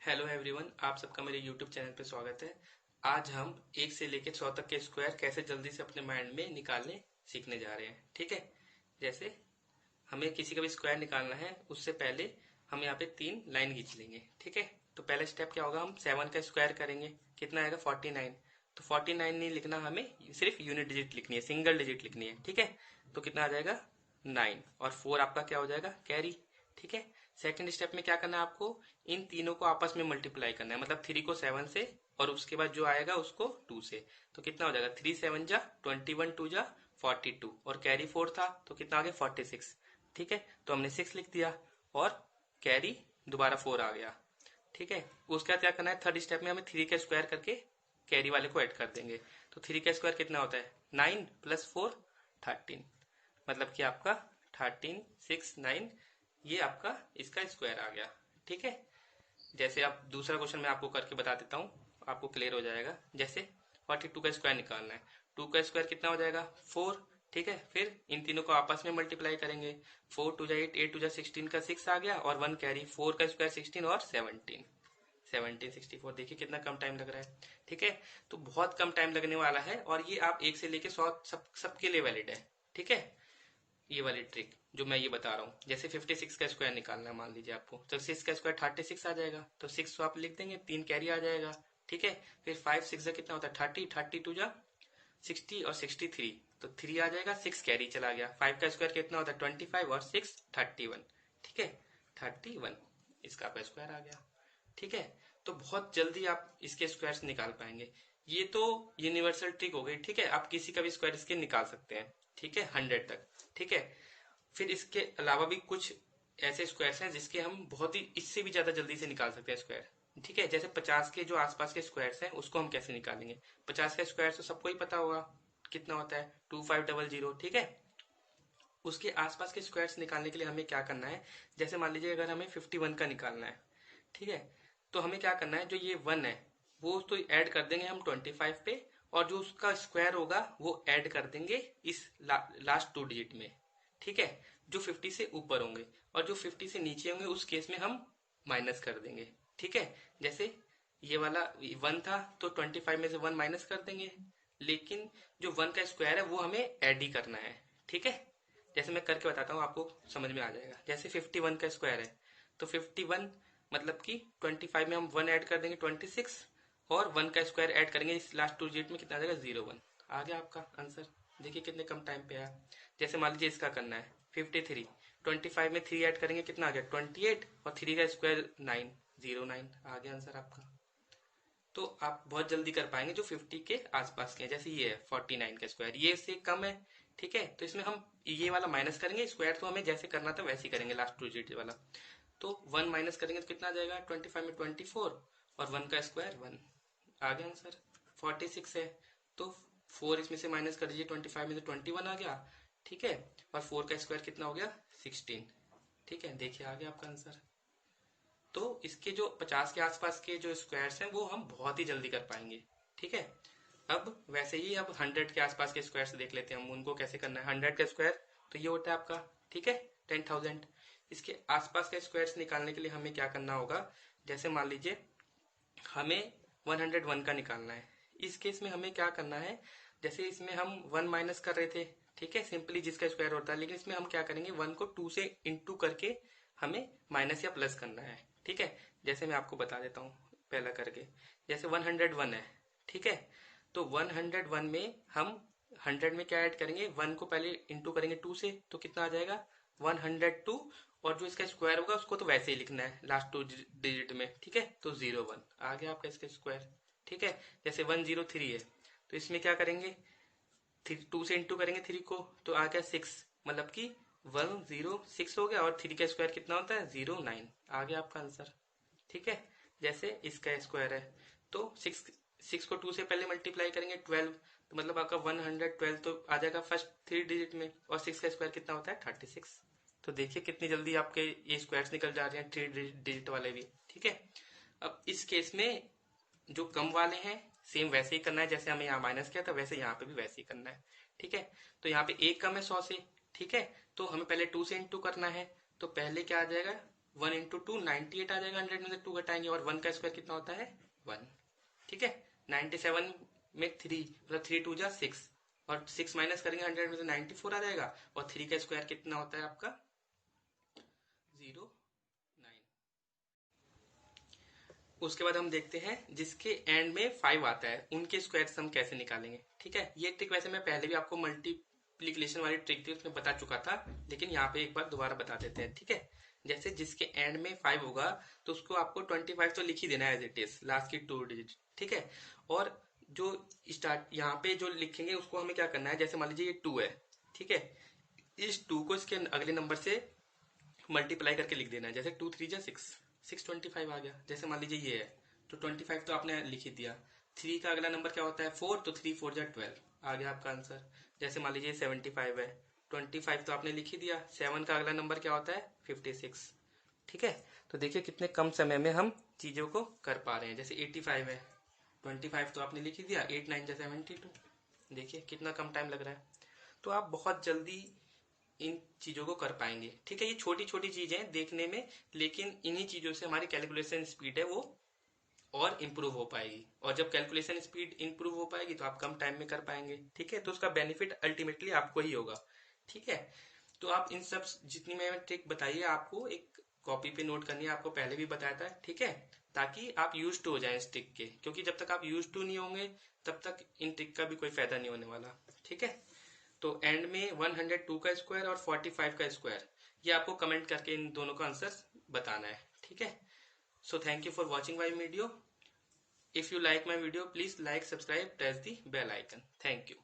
Hello everyone, आप सबका मेरे यूट्यूब चैनल पे स्वागत है। आज हम 1 से लेकर 100 तक के स्क्वायर कैसे जल्दी से अपने माइंड में निकालने सीखने जा रहे हैं। ठीक है, जैसे हमें किसी का भी स्क्वायर निकालना है उससे पहले हम यहाँ पे 3 लाइन खींच लेंगे। ठीक है, तो पहला स्टेप क्या होगा, हम 7 का स्क्वायर करेंगे। कितना आएगा 49। तो 49 नहीं लिखना, हमें सिर्फ यूनिट डिजिट लिखनी है, सिंगल डिजिट लिखनी है। ठीक है, तो कितना आ जाएगा 9 और 4 आपका क्या हो जाएगा कैरी। ठीक है, सेकंड स्टेप में क्या करना है आपको, इन तीनों को आपस में मल्टीप्लाई करना है, मतलब 3 को 7 से और उसके बाद जो आएगा उसको 2 से। तो कितना हो जाएगा 3 7 जा 21, 2 जा 42 और कैरी 4 था तो कितना आ गया 46। ठीक है, तो हमने 6 लिख दिया और कैरी दोबारा 4 आ गया। ठीक है, उसके बाद क्या करना है, थर्ड स्टेप में हमें 3 का स्क्वायर करके कैरी वाले को ऐड कर देंगे। तो 3 का स्क्वायर कितना होता है 9 प्लस 4 13, मतलब कि आपका 13 6 9, ये आपका इसका स्क्वायर आ गया। ठीक है, जैसे आप दूसरा क्वेश्चन मैं आपको करके बता देता हूँ, आपको क्लियर हो जाएगा। जैसे 42 का स्क्वायर निकालना है, 2 का स्क्वायर कितना हो जाएगा 4। ठीक है, फिर इन तीनों को आपस में मल्टीप्लाई करेंगे, 4 2 जा 8, 8 2 जा 16 का 6 आ गया और 1 कैरी, 4 का स्क्वायर 16 और 17 1764। देखिए कितना कम टाइम लग रहा है। ठीक है, तो बहुत कम टाइम लगने वाला है और ये आप 1 से लेके 100 सबके लिए वैलिड है। ठीक है, ये वाली ट्रिक जो मैं ये बता रहा हूँ। जैसे 56 का स्क्वायर निकालना है, मान लीजिए आपको, तो 6 का स्क्वायर 36 आ जाएगा, तो 6 तो आप लिख देंगे, 3 कैरी आ जाएगा। ठीक है, फिर 5 6 कितना होता है 30, 32 जा 60 और 63, तो 3 आ जाएगा, 6 कैरी चला गया। 5 का स्क्वायर कितना होता है 25 और 6 31। ठीक है, 31 इसका आपका स्क्वायर आ गया। ठीक है, तो बहुत जल्दी आप इसके स्क्वायर्स निकाल पाएंगे। ये तो यूनिवर्सल ट्रिक हो गई। ठीक है, आप किसी का भी स्क्वायर इसके निकाल सकते हैं। ठीक है, 100 तक। ठीक है, फिर इसके अलावा भी कुछ ऐसे स्क्वायर्स हैं जिसके हम बहुत ही इससे भी ज्यादा जल्दी से निकाल सकते हैं स्क्वायर। ठीक है, जैसे 50 के जो आसपास के स्क्वायर्स हैं उसको हम कैसे निकालेंगे। 50 का स्क्वायर तो सबको ही पता होगा कितना होता है 2500। ठीक है, उसके आसपास के स्क्वायर्स निकालने के लिए हमें क्या करना है, जैसे मान लीजिए अगर हमें 51 का निकालना है। ठीक है, तो हमें क्या करना है, जो ये 1 है वो तो ऐड कर देंगे हम 25 पे, और जो उसका स्क्वायर होगा वो ऐड कर देंगे इस लास्ट 2 डिजिट में। ठीक है, जो 50 से ऊपर होंगे, और जो 50 से नीचे होंगे उस केस में हम माइनस कर देंगे। ठीक है, जैसे ये वाला 1 था तो 25 में से 1 माइनस कर देंगे, लेकिन जो 1 का स्क्वायर है वो हमें ऐड ही करना है। ठीक है, जैसे मैं करके बताता हूँ आपको समझ में आ जाएगा। जैसे 51 का स्क्वायर है, तो 51 मतलब कि 25 में हम 1 ऐड कर देंगे 26, और 1 का स्क्वायर ऐड करेंगे इस लास्ट 2 डिजिट में, कितना आ जाएगा 01। आ गया आपका आंसर। देखिए कितने कम टाइम पे आया। जैसे मान लीजिए इसका करना है 53, 25 में 3 ऐड करेंगे, कितना आ गया 28, और 3 का स्क्वायर 9, 09 आ गया आंसर आपका। तो आप बहुत जल्दी कर पाएंगे जो 50 के आसपास के हैं। जैसे ये है 49 का स्क्वायर, ये इससे कम है। ठीक है, तो इसमें हम ये वाला माइनस करेंगे, स्क्वायर तो हमें जैसे करना था वैसे ही करेंगे, लास्ट 2 डिजिट वाला। तो 1 माइनस करेंगे तो कितना आ जाएगा 25 में 24, और 1 का स्क्वायर 1। आ गया आंसर 46 है। तो 4 इसमें से माइनस कर दीजिए, 25 में से 21 आ गया। ठीक है, और 4 का स्क्वायर कितना हो गया 16। ठीक है, देखिए आ गया आपका आंसर। तो इसके जो 50 के आसपास के जो स्क्वायर्स हैं वो हम बहुत ही जल्दी कर पाएंगे। ठीक है, अब वैसे ही अब 100 के आसपास के स्क्वायर्स देख लेते हैं हम, उनको कैसे करना है। 100 का स्क्वायर तो ये होता है आपका, ठीक है 10,000। इसके आसपास के स्क्वायर्स निकालने के लिए हमें क्या करना होगा, जैसे मान लीजिए हमें 101 का निकालना है। इस केस में हमें क्या करना है, जैसे इसमें हम 1 माइनस कर रहे थे, ठीक है सिंपली जिसका स्क्वायर होता है, लेकिन इसमें हम क्या करेंगे 1 को 2 से इंटू करके हमें माइनस या प्लस करना है। ठीक है, जैसे मैं आपको बता देता हूँ पहला करके। जैसे 101 है, ठीक है, तो 101 में हम 100 में क्या ऐड करेंगे, 1 को पहले इंटू करेंगे 2 से, तो कितना आ जाएगा 102, और जो इसका स्क्वायर होगा उसको तो वैसे ही लिखना है लास्ट 2 डिजिट में। ठीक है, तो 01 आ गया आपका इसका स्क्वायर। ठीक है, जैसे 103 है, तो इसमें क्या करेंगे 2 से इंटू करेंगे 3 को, तो आ गया 6, मतलब कि 106 हो गया, और 3 का स्क्वायर कितना होता है 09। आ गया आपका आंसर। ठीक है, जैसे इसका स्क्वायर है, तो 6 को 2 से पहले मल्टीप्लाई करेंगे 12, तो मतलब आपका 112 तो आ जाएगा फर्स्ट 3 डिजिट में, और 6 का स्क्वायर कितना होता है 36। तो देखिए कितनी जल्दी आपके ये स्क्वायर्स निकल जा रहे हैं 3 डिजिट वाले भी। ठीक है, अब इस केस में जो कम वाले हैं सेम वैसे ही करना है, जैसे हमें यहाँ माइनस किया था वैसे यहाँ पे भी वैसे ही करना है। ठीक है, तो यहाँ पे एक कम है 100 से। ठीक है, तो हमें पहले 2 से इंटू करना है, तो पहले क्या आ जाएगा 1 इंटू टू 98 आ जाएगा, 100 में से 2 घटाएंगे, और 1 का स्क्वायर कितना होता है 1। ठीक है, 97 में 3 मतलब 3 टू जा 6, और 6 माइनस करेंगे 100 में से 94 आ जाएगा, और 3 का स्क्वायर कितना होता है आपका 09। उसके बाद हम देखते हैं जिसके एंड में 5 आता है उनके स्क्वायर हम कैसे निकालेंगे। ठीक है, ये ट्रिक वैसे मैं पहले भी आपको मल्टीप्लिकेशन वाली ट्रिक थी उसमें बता चुका था, लेकिन यहाँ पे एक बार दोबारा बता देते हैं। ठीक है, जैसे जिसके एंड में 5 होगा तो उसको आपको 25 तो लिख ही देना है एज इट इज, लास्ट की 2 डिजिट। ठीक है, और जो स्टार्ट यहाँ पे जो लिखेंगे उसको हमें क्या करना है, जैसे मान लीजिए ये 2 है। ठीक है, इस 2 को इसके अगले नंबर से मल्टीप्लाई करके लिख देना है, जैसे 2 3 जा 6, 625 आ गया। जैसे मान लीजिए ये है तो 25 तो आपने लिख ही दिया। 3 का अगला नंबर क्या होता है 4, तो 3 4 जा 12 आ गया आपका आंसर। जैसे मान लीजिए 75 है, 25 तो आपने लिख ही दिया। 7 का अगला नंबर क्या होता है 56। ठीक है, तो देखिए कितने कम समय में हम चीजों को कर पा रहे हैं। जैसे 85 है, 25 तो आपने लिख ही दिया, 8 9 जा 72। देखिए कितना कम टाइम लग रहा है, तो आप बहुत जल्दी इन चीजों को कर पाएंगे। ठीक है, ये छोटी छोटी चीजें देखने में, लेकिन इन्हीं चीजों से हमारी कैलकुलेशन स्पीड है वो और इम्प्रूव हो पाएगी, और जब कैलकुलेशन स्पीड इम्प्रूव हो पाएगी तो आप कम टाइम में कर पाएंगे। ठीक है, तो उसका बेनिफिट अल्टीमेटली आपको ही होगा। ठीक है, तो आप इन सब जितनी मैंने ट्रिक बताई है आपको एक कॉपी पे नोट करनी है, आपको पहले भी बताया था। ठीक है, ताकि आप यूज टू हो जाए इस ट्रिक के, क्योंकि जब तक आप यूज टू नहीं होंगे तब तक इन ट्रिक का भी कोई फायदा नहीं होने वाला। ठीक है, तो एंड में 102 का स्क्वायर और 45 का स्क्वायर, ये आपको कमेंट करके इन दोनों का आंसर बताना है। ठीक है, so thank you for watching my video. If you like my video, please like, subscribe, press the bell icon. Thank you.